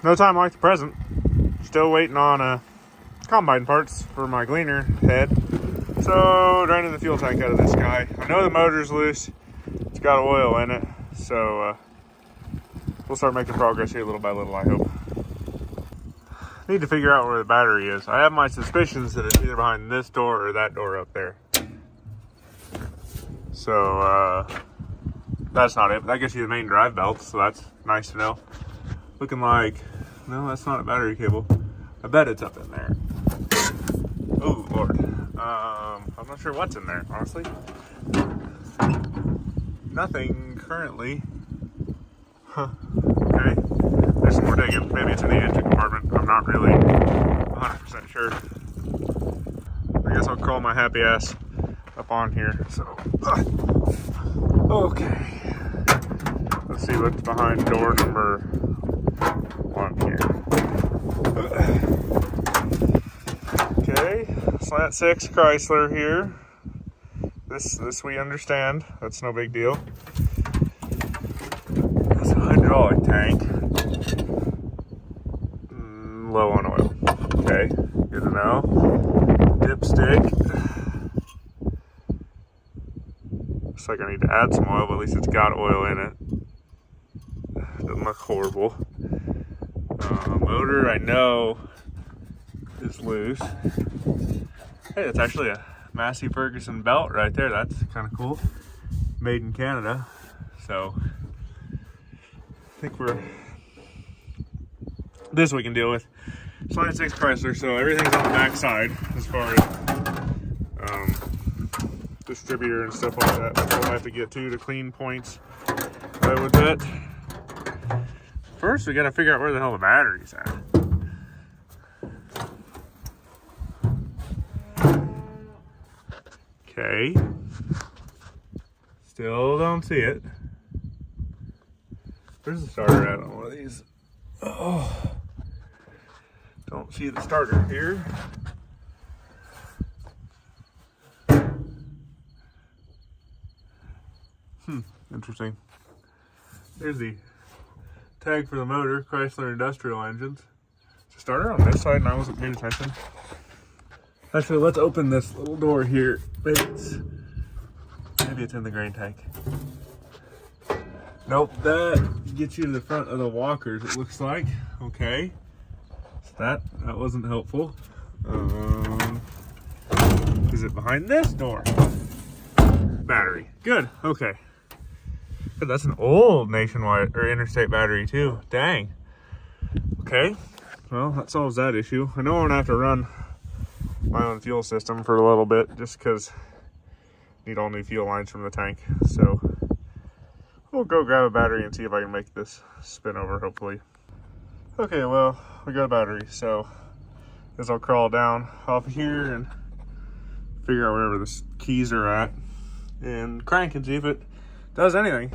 no time like the present. Still waiting on combine parts for my gleaner head. So draining the fuel tank out of this guy. I know the motor's loose. It's got oil in it. So we'll start making progress here little by little, I hope. Need to figure out where the battery is. I have my suspicions that it's either behind this door or that door up there. So that's not it, but that gets you the main drive belt, so that's nice to know. Looking like, no, that's not a battery cable. I bet it's up in there. Oh Lord. I'm not sure what's in there, honestly. Nothing currently. Huh. Okay. There's some more digging. Maybe it's in the engine compartment. I'm not really 100% sure. I guess I'll crawl my happy ass up on here. So, okay. Let's see what's behind door number 1 here. Okay, slant 6 Chrysler here. This we understand. That's no big deal. That's a hydraulic tank. Low on oil. Okay, good to know. Dipstick. Looks like I need to add some oil, but at least it's got oil in it. Doesn't look horrible. Motor, I know, is loose. Hey, that's actually a Massey Ferguson belt right there. That's kind of cool. Made in Canada. So I think this we can deal with. Slant 6 Chrysler, so everything's on the back side as far as distributor and stuff like that. We'll have to get to clean points, I would bet. First, we gotta figure out where the hell the battery's at. Okay. Still don't see it. Where's the starter at on one of these? Oh. Don't see the starter here. Interesting. There's the tag for the motor, Chrysler Industrial Engines. It's a starter on this side and I wasn't paying attention. Actually, let's open this little door here. Maybe it's in the grain tank. Nope, that gets you to the front of the walkers, it looks like. Okay. So that wasn't helpful. Is it behind this door? Battery. Good. Okay. Good, that's an old nationwide or interstate battery too. Dang. Okay. Well, that solves that issue. I know I'm gonna have to run my own fuel system for a little bit just because I need all new fuel lines from the tank. So we'll go grab a battery and see if I can make this spin over, hopefully. Okay, well, we got a battery, so I guess I'll crawl down off of here and figure out wherever the keys are at and crank and see if it does anything.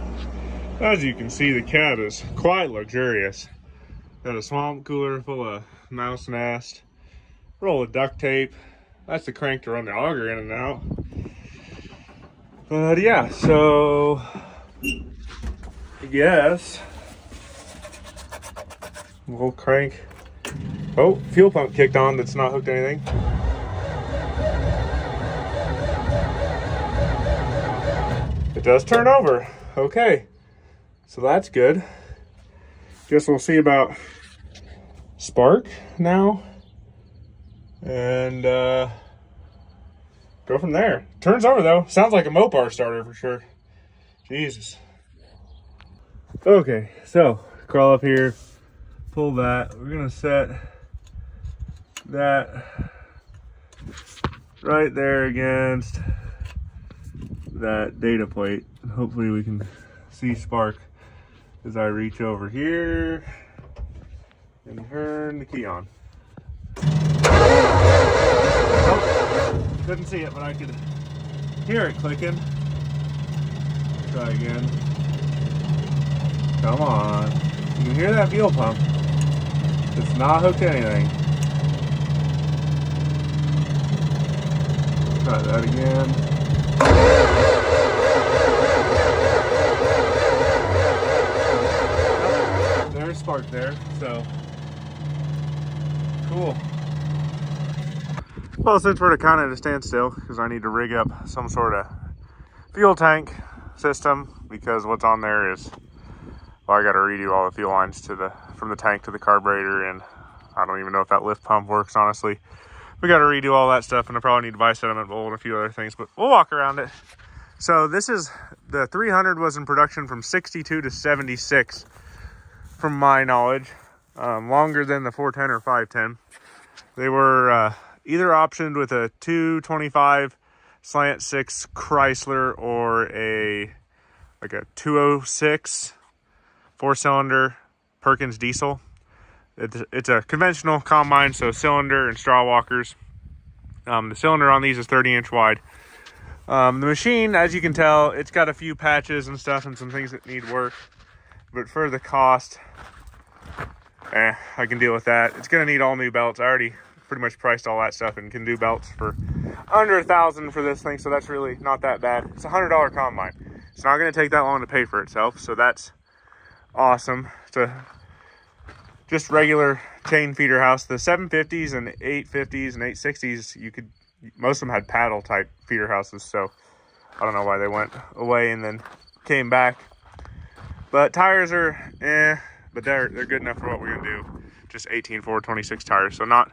As you can see, the cab is quite luxurious. Got a swamp cooler full of mouse nest, roll of duct tape. That's the crank to run the auger in and out. But yeah, so I guess we'll crank. Oh, fuel pump kicked on. That's not hooked to anything. It does turn over. Okay, so that's good. Guess we'll see about spark now and go from there. Turns over though. Sounds like a Mopar starter for sure. Jesus. Okay, so crawl up here, pull that. We're gonna set that right there against that data plate. Hopefully we can see spark as I reach over here and turn the key on. Nope, couldn't see it, but I could hear it clicking. Try again. Come on. You can hear that fuel pump. It's not hooked to anything. Try that again. There's spark there, so Cool. Well, since we're kind of at a standstill, because I need to rig up some sort of fuel tank system, because what's on there is, well, I got to redo all the fuel lines from the tank to the carburetor, and I don't even know if that lift pump works, honestly. We got to redo all that stuff, and I probably need to buy sediment bowl and a few other things, but we'll walk around it. So this is, the 300 was in production from 62 to 76, from my knowledge, longer than the 410 or 510. They were either optioned with a 225 slant 6 Chrysler or like a 206 4-cylinder Perkins diesel. It's a conventional combine, so cylinder and straw walkers. The cylinder on these is 30-inch wide. The machine, as you can tell, it's got a few patches and stuff and some things that need work. But for the cost, I can deal with that. It's going to need all new belts. I already pretty much priced all that stuff and can do belts for under $1,000 for this thing, so that's really not that bad. It's a $100 combine. It's not going to take that long to pay for itself, so that's awesome. It's a just regular chain feeder house. The 750s and 850s and 860s, most of them had paddle type feeder houses, so I don't know why they went away and then came back. But tires are but they're good enough for what we're gonna do. Just 18-4-26 tires, so not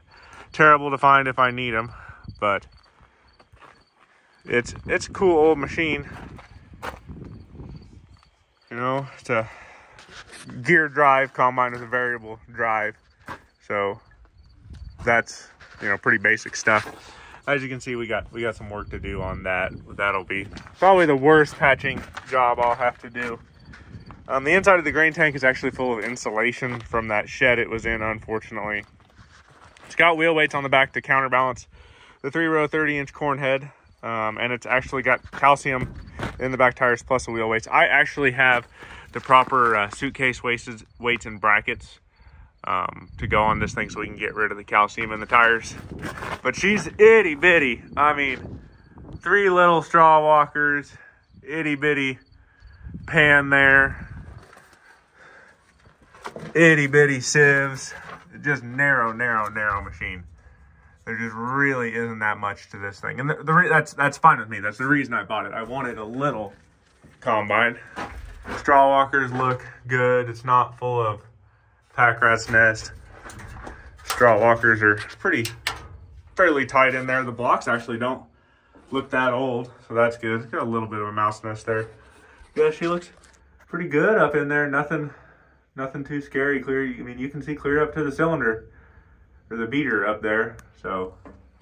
terrible to find if I need them, but it's a cool old machine. You know, it's a gear drive combine with a variable drive, so that's, you know, pretty basic stuff. As you can see, we got some work to do on that. That'll be probably the worst patching job I'll have to do. The inside of the grain tank is actually full of insulation from that shed it was in, unfortunately. It's got wheel weights on the back to counterbalance the 3-row 30-inch corn head, and it's actually got calcium in the back tires plus the wheel weights. I actually have the proper suitcase weights and brackets to go on this thing so we can get rid of the calcium in the tires. But she's itty bitty. I mean, 3 little straw walkers, itty bitty pan there, itty bitty sieves. Just narrow machine. There just really isn't that much to this thing, and that's fine with me. That's the reason I bought it. I wanted a little combine. Straw walkers look good. It's not full of pack rat's nest. Straw walkers are fairly tight in there. The blocks actually don't look that old, so that's good. It's got a little bit of a mouse nest there. Yeah, she looks pretty good up in there. Nothing too scary. Clear. I mean, you can see clear up to the cylinder or the beater up there. So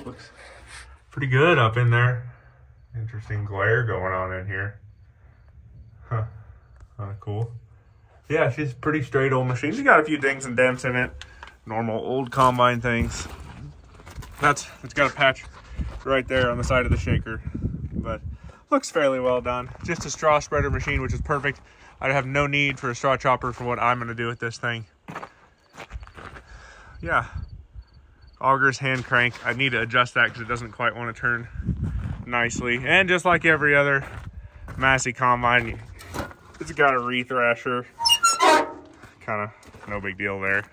looks pretty good up in there. Interesting glare going on in here. Huh. Kind of cool. Yeah, she's a pretty straight old machine. She's got a few dings and dents in it. Normal old combine things. It's got a patch right there on the side of the shaker, but looks fairly well done. Just a straw spreader machine, which is perfect. I have no need for a straw chopper for what I'm going to do with this thing. Yeah. Augers hand crank. I need to adjust that because it doesn't quite want to turn nicely. And just like every other Massey combine, it's got a rethrasher. Kind of no big deal there.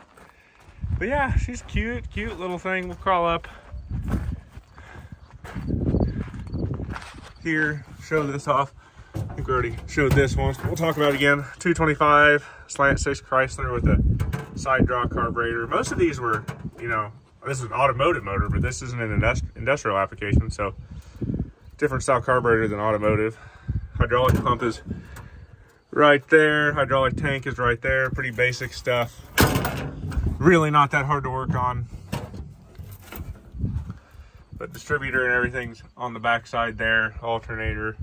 But yeah, she's cute little thing. We'll crawl up here, show this off. I think we already showed this once, but we'll talk about it again. 225 slant 6 Chrysler with a side draw carburetor. Most of these were, you know, this is an automotive motor, but this isn't an industrial application, so different style carburetor than automotive. Hydraulic pump is right there. Hydraulic tank is right there. Pretty basic stuff. Really not that hard to work on. But distributor and everything's on the back side there. Alternator.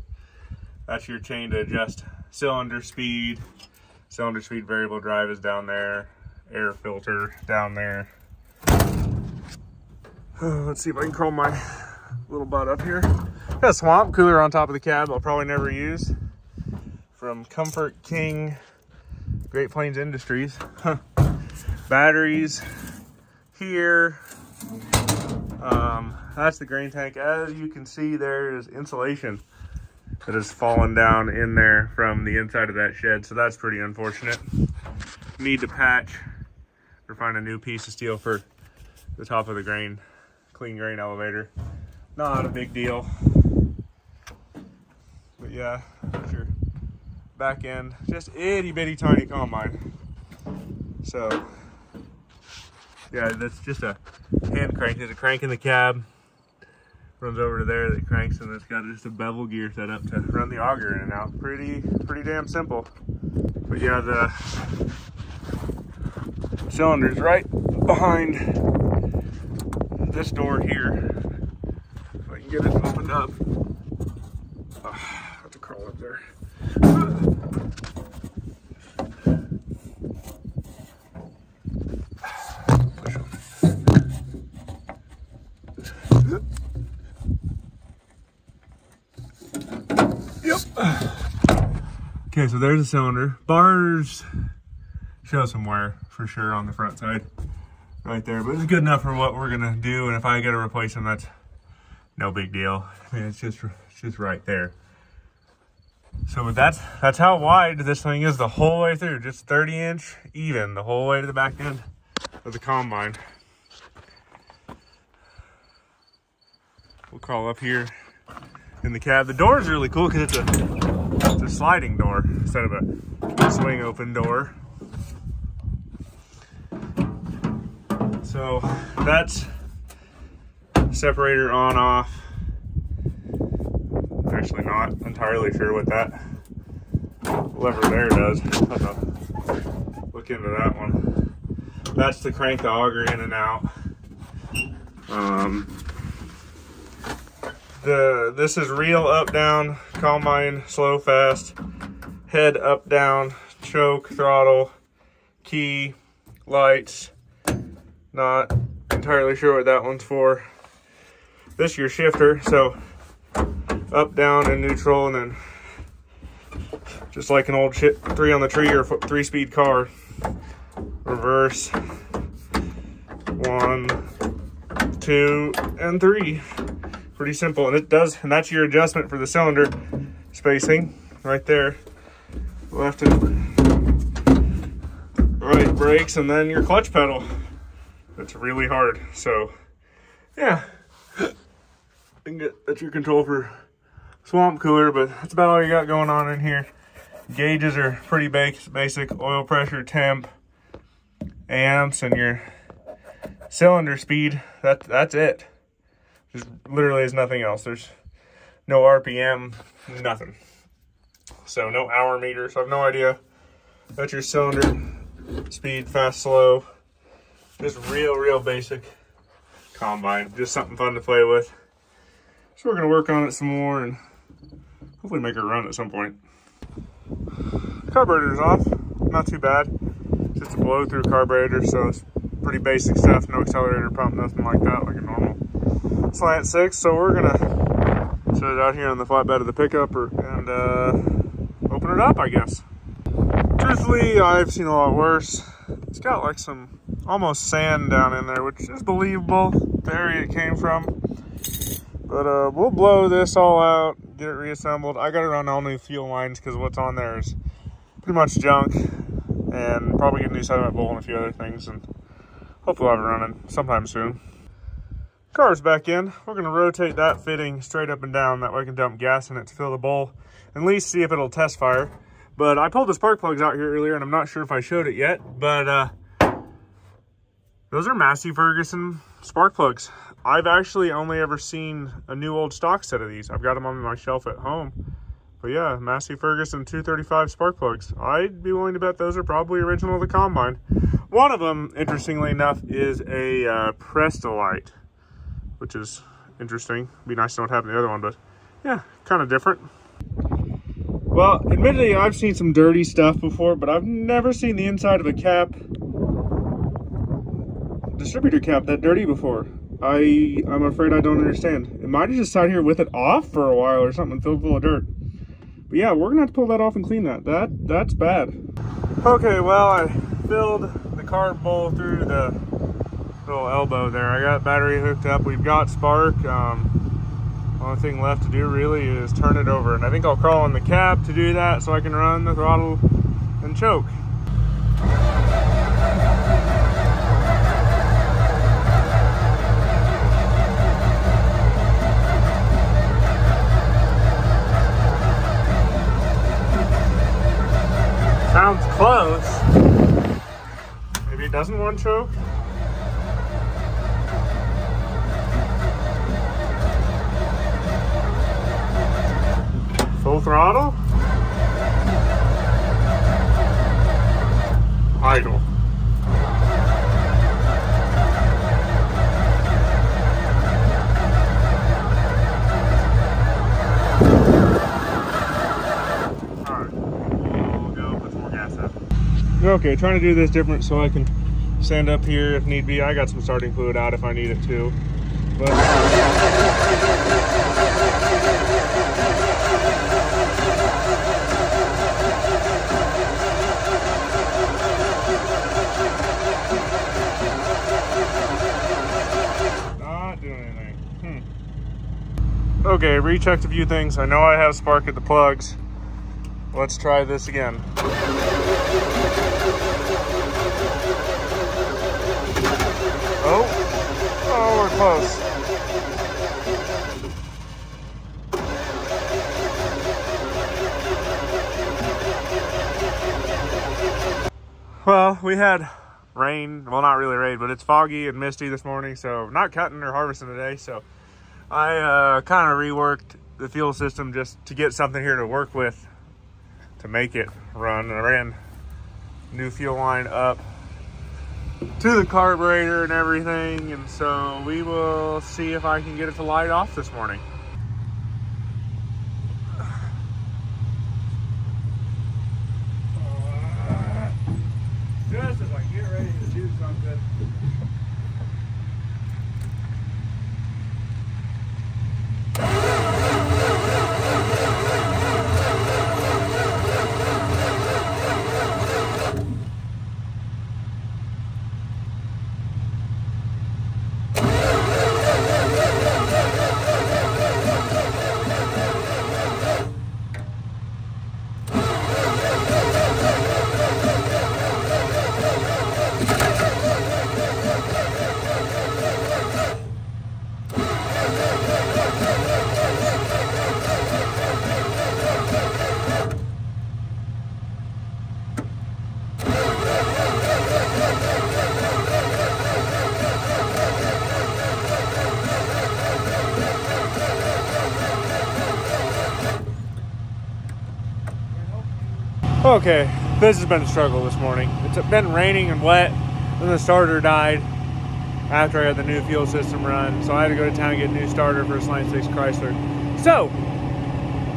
That's your chain to adjust cylinder speed. Cylinder speed variable drive is down there. Air filter down there. Let's see if I can crawl my little butt up here. Got a swamp cooler on top of the cab I'll probably never use. From Comfort King Great Plains Industries. Batteries here. That's the grain tank. As you can see, there is insulation that has fallen down in there from the inside of that shed, so that's pretty unfortunate. Need to patch or find a new piece of steel for the top of the grain, clean grain elevator. Not a big deal. But yeah, that's your back end. Just itty bitty tiny combine. So yeah, that's just a hand crank. There's a crank in the cab. Runs over to there that cranks, and it's got just a bevel gear set up to run the auger in and out. Pretty damn simple. But yeah, the cylinder's right behind this door here. If I can get it opened up. Oh, I have to crawl up there. Okay, so there's a cylinder. Bars show some wear for sure on the front side right there, but it's good enough for what we're gonna do, and if I gotta replace them, that's no big deal. I mean, it's just right there. So that's how wide this thing is the whole way through, just 30-inch even the whole way to the back end of the combine. We'll crawl up here in the cab. The door is really cool because it's a sliding door instead of a swing open door. So that's separator on off. Actually not entirely sure what that lever there does. I'll have to look into that one. That's to crank the auger in and out. This is reel up down, combine slow fast, head up down, choke, throttle, key, lights. Not entirely sure what that one's for. This is your shifter, so up, down, and neutral, and then just like an old 3 on the tree or 3-speed car. Reverse, 1, 2, and 3. Pretty simple, and and that's your adjustment for the cylinder spacing right there. Left and right brakes, and then your clutch pedal. It's really hard, so yeah. That's your control for swamp cooler, but that's about all you got going on in here. Gauges are pretty basic: oil pressure, temp, amps, and your cylinder speed. That's it. Just literally is nothing else. There's no RPM, nothing. So no hour meter, so I have no idea. That's your cylinder speed, fast, slow. Just real basic combine. Just something fun to play with. So we're gonna work on it some more and hopefully make it run at some point. Carburetor's off, not too bad. Just a blow through carburetor, so it's pretty basic stuff. No accelerator pump, nothing like that, like a normal slant 6. So we're gonna set it out here on the flatbed of the pickup and open it up, I guess. Truthfully, I've seen a lot worse. It's got like some almost sand down in there, which is believable, the area it came from. But we'll blow this all out, get it reassembled. I gotta run all new fuel lines because what's on there is pretty much junk, and probably get a new sediment bowl and a few other things, and hopefully I'll have it running sometime soon. Car's back in. We're gonna rotate that fitting straight up and down, that way I can dump gas in it to fill the bowl, and at least see if it'll test fire. But I pulled the spark plugs out here earlier, and I'm not sure if I showed it yet, but those are Massey Ferguson spark plugs. I've actually only ever seen a new old stock set of these. I've got them on my shelf at home. But yeah, Massey Ferguson 235 spark plugs. I'd be willing to bet those are probably original to the combine. One of them, interestingly enough, is a Prestolite, which is interesting. Be nice to know what happened to the other one, but yeah, kind of different. Well, admittedly, I've seen some dirty stuff before, but I've never seen the inside of a cap, distributor cap, that dirty before. I'm afraid I don't understand. It might have just sat here with it off for a while or something, filled full of dirt. But yeah, we're gonna have to pull that off and clean that. That's bad. Okay, well, I filled the carb bowl through the little elbow there. I got battery hooked up. We've got spark. Only thing left to do really is turn it over, and I think I'll crawl in the cab to do that so I can run the throttle and choke. doesn't want choke. Full throttle. Idle. Okay, trying to do this different so I can stand up here if need be. I got some starting fluid out if I need it to. But not doing anything. Okay, rechecked a few things. I know I have spark at the plugs. Let's try this again. Oh, we're close. Well, we had rain. Well, not really rain, but it's foggy and misty this morning, so not cutting or harvesting today. So I kind of reworked the fuel system just to get something here to work with to make it run. I ran new fuel line up to the carburetor and everything, and so we will see if I can get it to light off this morning. Just as I get ready to do something. Okay, this has been a struggle this morning. It's been raining and wet, and the starter died after I got the new fuel system run, so I had to go to town and get a new starter for a Line 6 Chrysler. So,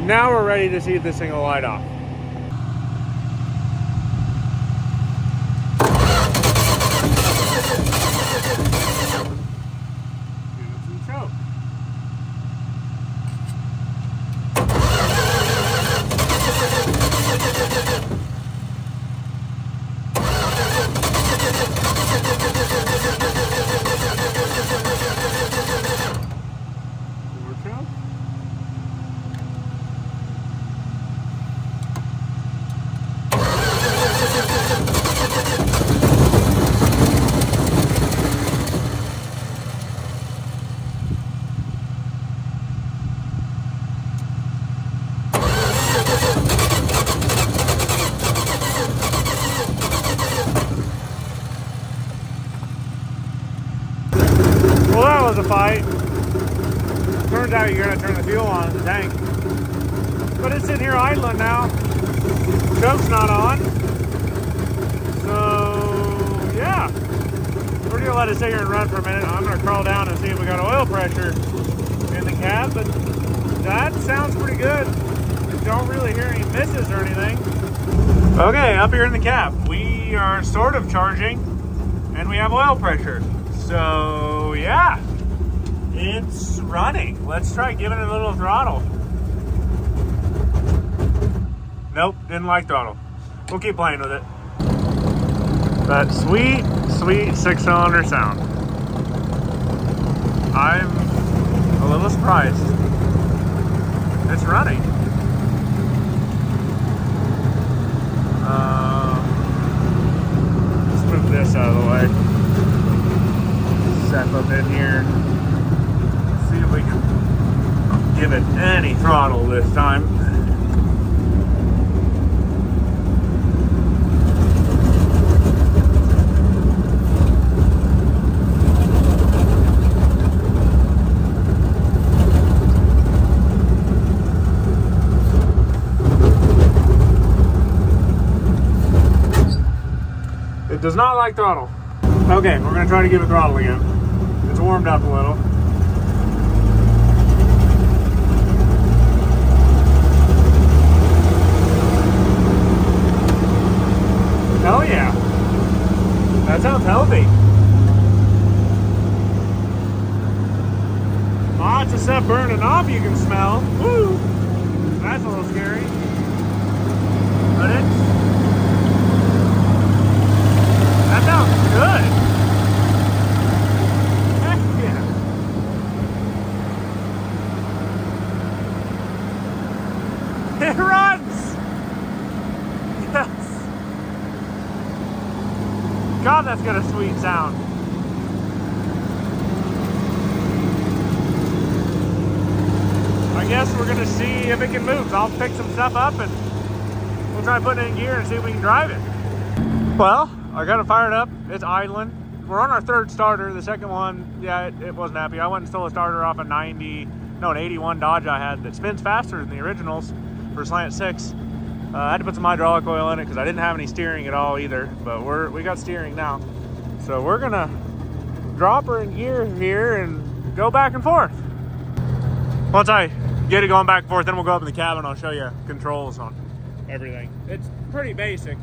now we're ready to see if this thing will light off. Well, that was a fight. Turns out you're gonna turn the fuel on in the tank. But it's sitting here idling now. Choke's not on. So, yeah. We're gonna let it sit here and run for a minute. I'm gonna crawl down and see if we got oil pressure in the cab, but that sounds pretty good. Don't really hear any misses or anything. Okay, up here in the cab, we are sort of charging and we have oil pressure. So yeah, it's running. Let's try giving it a little throttle. Nope, didn't like throttle. We'll keep playing with it. That sweet, sweet 6-cylinder sound. I'm a little surprised. It's running. Let's move this out of the way. Step up in here. See if we can give it any throttle this time. like throttle. Okay, we're gonna try to give it throttle again. It's warmed up a little. Hell yeah. That sounds healthy. Lots of stuff burning off you can smell. Woo! That's a little scary. But that sounds good. Heck yeah. It runs! Yes. God, that's got a sweet sound. I guess we're gonna see if it can move. I'll pick some stuff up and we'll try putting it in gear and see if we can drive it. Well, I got it fired up. It's idling. We're on our third starter. The second one, yeah, it wasn't happy. I went and stole a starter off an 81 Dodge I had that spins faster than the originals for slant 6. I had to put some hydraulic oil in it because I didn't have any steering at all either, but we got steering now. So we're gonna drop her in gear here and go back and forth. Once I get it going back and forth, then we'll go up in the cabin. I'll show you controls on everything. It's pretty basic.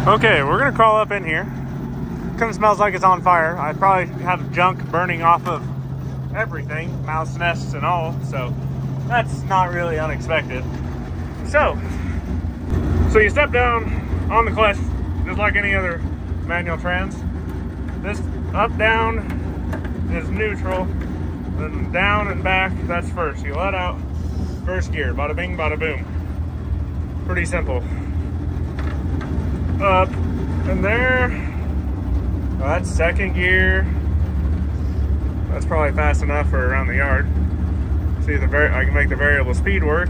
Okay, we're gonna crawl up in here. Kind of smells like it's on fire. I probably have junk burning off of everything, mouse nests and all, so that's not really unexpected. So you step down on the clutch just like any other manual trans. This up, down is neutral, then down and back, that's first. You let out first gear, bada bing, bada boom. Pretty simple. Up and there, well, that's second gear. That's probably fast enough for around the yard. See, I can make the variable speed work.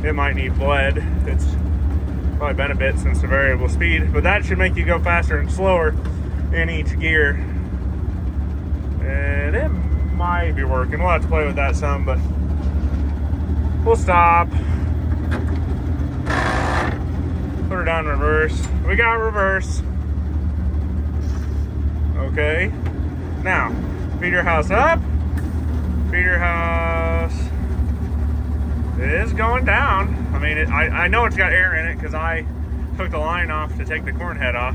It might need bled. It's probably been a bit since the variable speed, but that should make you go faster and slower in each gear. And it might be working. We'll have to play with that some, but we'll stop. Put her down in reverse. We got reverse. Okay. Now, feeder house up. Feeder house is going down. I mean, I know it's got air in it because I took the line off to take the corn head off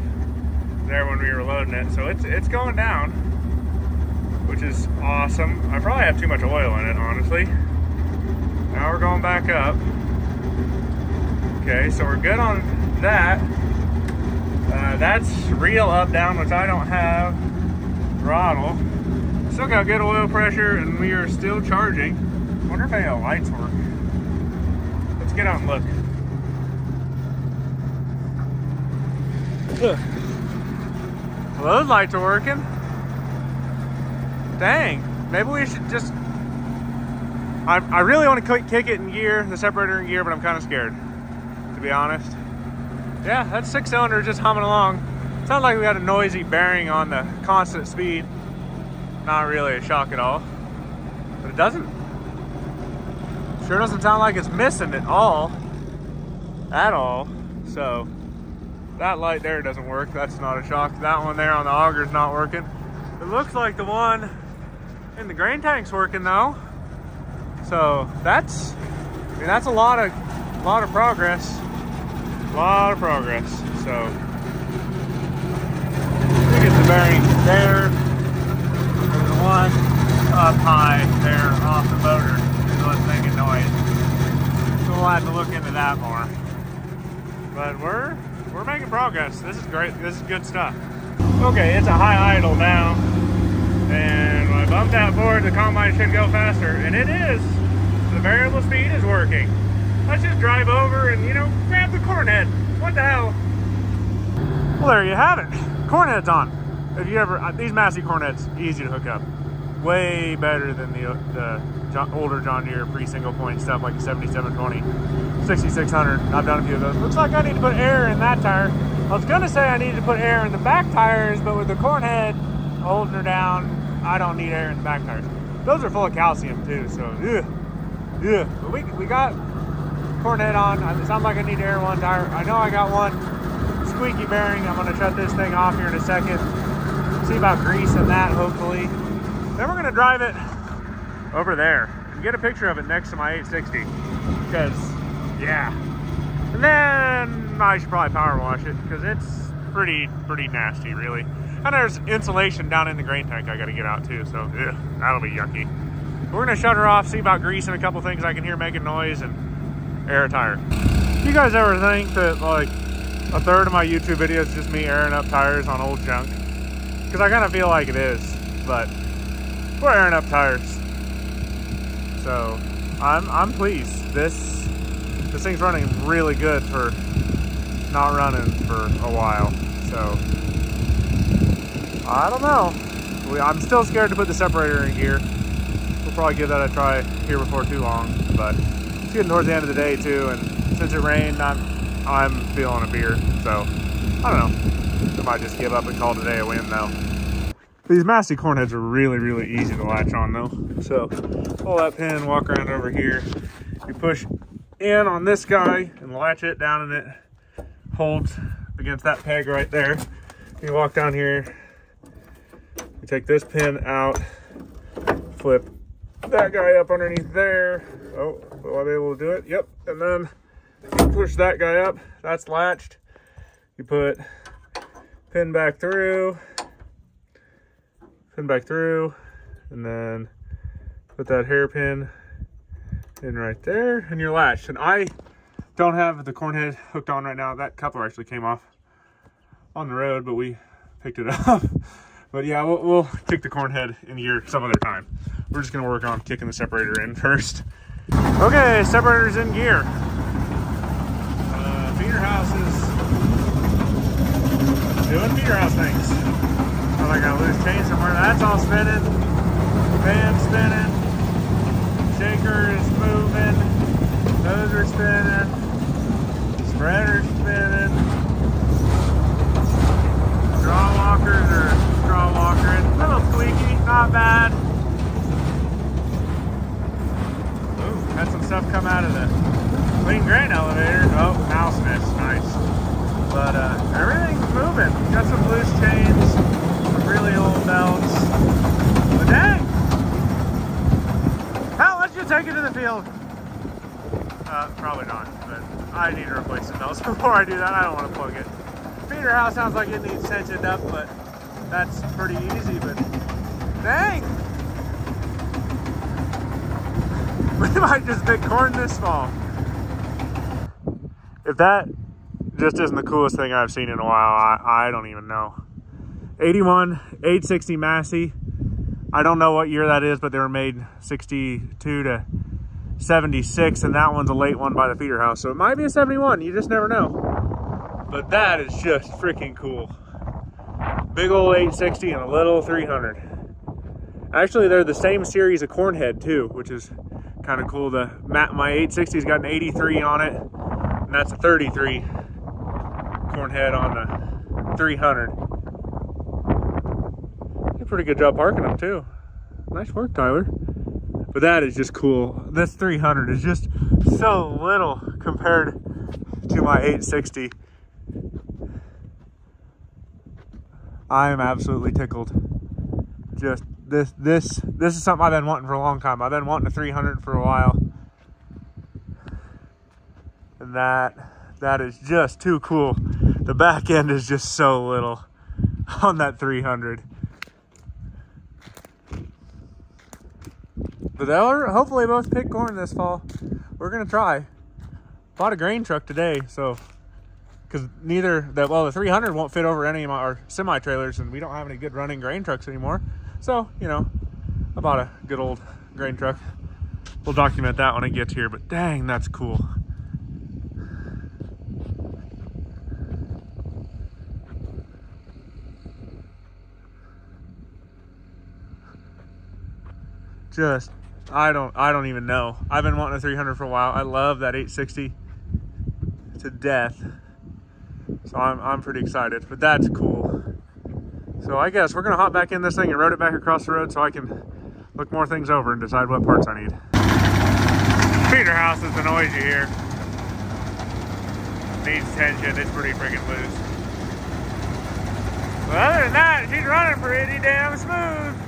there when we were loading it. So it's going down, which is awesome. I probably have too much oil in it, honestly. Now we're going back up. Okay, so we're good on that. That's real up down, which I don't have. Throttle. Still got good oil pressure and we are still charging. Wonder if any of the lights work. Let's get out and look. Ugh. Well, those lights are working. Dang, maybe we should just, I really want to kick it in gear, the separator in gear, but I'm kind of scared, to be honest. Yeah, that 6-cylinder just humming along. Sounds like we got a noisy bearing on the constant speed. Not really a shock at all, but it doesn't. Sure doesn't sound like it's missing at all. So that light there doesn't work. That's not a shock. That one there on the auger is not working. It looks like the one in the grain tank's working though. So that's, I mean, that's a lot of progress. A lot of progress. So we get the bearing there. There's one up high there off the motor. It was making noise. So we'll have to look into that more. But we're making progress. This is great. This is good stuff. Okay, it's a high idle now. And when I bump that forward, the combine should go faster. And it is. The variable speed is working. Let's just drive over and, you know, grab the corn head. What the hell? Well, there you have it. Corn head's on. If you ever, these Massey corn heads, easy to hook up. Way better than the older John Deere pre-single point stuff like the 7720, 6600. I've done a few of those. Looks like I need to put air in that tire. I was gonna say I needed to put air in the back tires, but with the corn head holding her down, I don't need air in the back tires. Those are full of calcium too, so yeah. But we got corn head on. It sounds like I need to air one tire. I know I got one squeaky bearing. I'm gonna shut this thing off here in a second. See about greasing that, hopefully. Then we're gonna drive it over there and get a picture of it next to my 860. Because, yeah. And then I should probably power wash it because it's pretty nasty, really. And there's insulation down in the grain tank I gotta get out too, so ugh, that'll be yucky. We're gonna shut her off, see about greasing a couple things I can hear making noise, and air a tire. You guys ever think that like a third of my YouTube videos is just me airing up tires on old junk? Because I kind of feel like it is, but we're airing up tires. So I'm pleased. This thing's running really good for not running for a while. So I don't know. I'm still scared to put the separator in gear. We'll probably give that a try here before too long, but it's getting towards the end of the day too, and since it rained, I'm feeling a beer. So I don't know. I might just give up and call today a win though. These Massey corn heads are really easy to latch on though. So pull that pin, walk around over here. You push in on this guy and latch it down, and it holds against that peg right there. You walk down here, you take this pin out, flip that guy up underneath there. Oh, will I be able to do it? Yep. And then you push that guy up, that's latched. You put pin back through, and then put that hairpin in right there, and you're latched. And I don't have the corn head hooked on right now. That coupler actually came off on the road, but we picked it up. But yeah, we'll kick the corn head in gear some other time. We're just gonna work on kicking the separator in first. Okay, separator's in gear. Feeder house is doing feeder house things. Oh, I got a loose chain somewhere. That's all spinning. Fan spinning. Shaker is moving. Those are spinning. Spreader's spinning. Straw walkers are straw walkering. A little squeaky, not bad. Ooh, had some stuff come out of the clean grain elevator. Oh, mouse nest, nice. But everything's moving. Got some loose chains, some really old belts. But dang! Hell, let's just take it to the field. Probably not, but I need to replace some belts before I do that. I don't want to plug it. Feeder house sounds like it needs tensioned up, but that's pretty easy. But dang! We might just pick corn this fall. If that just isn't the coolest thing I've seen in a while, I don't even know. 81 860 Massey. I don't know what year that is, but they were made 62 to 76, and that one's a late one by the feeder house, so it might be a 71. You just never know. But that is just freaking cool. Big old 860 and a little 300. Actually, they're the same series of corn head too, which is kind of cool. My 860's got an 83 on it, and that's a 33 corn head on the 300. Did a pretty good job parking them too. Nice work, Tyler. But that is just cool. This 300 is just so little compared to my 860. I am absolutely tickled. Just this is something I've been wanting for a long time. I've been wanting a 300 for a while. And that is just too cool. The back end is just so little on that 300. But they'll hopefully both pick corn this fall. We're gonna try. Bought a grain truck today, so because the 300 won't fit over any of our semi trailers, and we don't have any good running grain trucks anymore. So, you know, I bought a good old grain truck. We'll document that when it gets here, but dang, that's cool. Just, I don't even know. I've been wanting a 300 for a while. I love that 860 to death. So I'm pretty excited, but that's cool. So I guess we're gonna hop back in this thing and road it back across the road so I can look more things over and decide what parts I need. Feeder house is the noise you hear. Needs tension, it's pretty freaking loose. But other than that, she's running pretty damn smooth.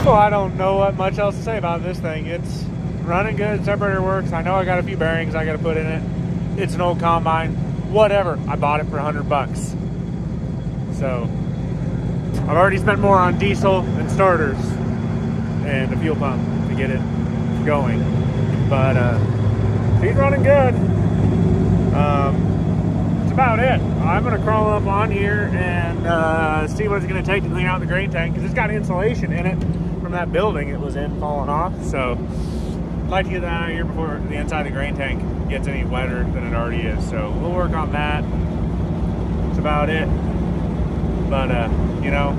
Well, I don't know what much else to say about this thing. It's running good, separator works. I know I got a few bearings I gotta put in it. It's an old combine, whatever. I bought it for $100. So I've already spent more on diesel and starters and a fuel pump to get it going. But she's running good. That's about it. I'm gonna crawl up on here and see what it's gonna take to clean out the grain tank, because it's got insulation in it from that building it was in falling off. So I'd like to get that out of here before the inside of the grain tank gets any wetter than it already is. So we'll work on that. That's about it. But you know,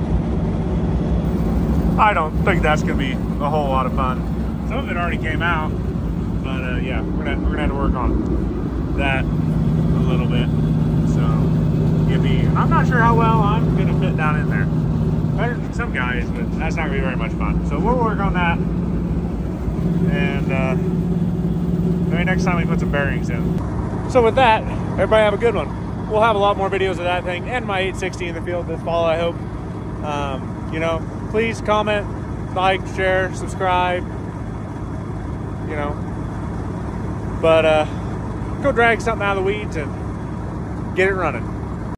I don't think that's gonna be a whole lot of fun. Some of it already came out, but yeah, we're gonna have to work on that a little bit. So I'm not sure how well I'm gonna fit down in there. Better than some guys, but that's not gonna be very much fun. So we'll work on that, and maybe next time we put some bearings in. So with that, everybody have a good one. We'll have a lot more videos of that thing and my 860 in the field this fall, I hope. You know, please comment, like, share, subscribe, you know. But go drag something out of the weeds and get it running.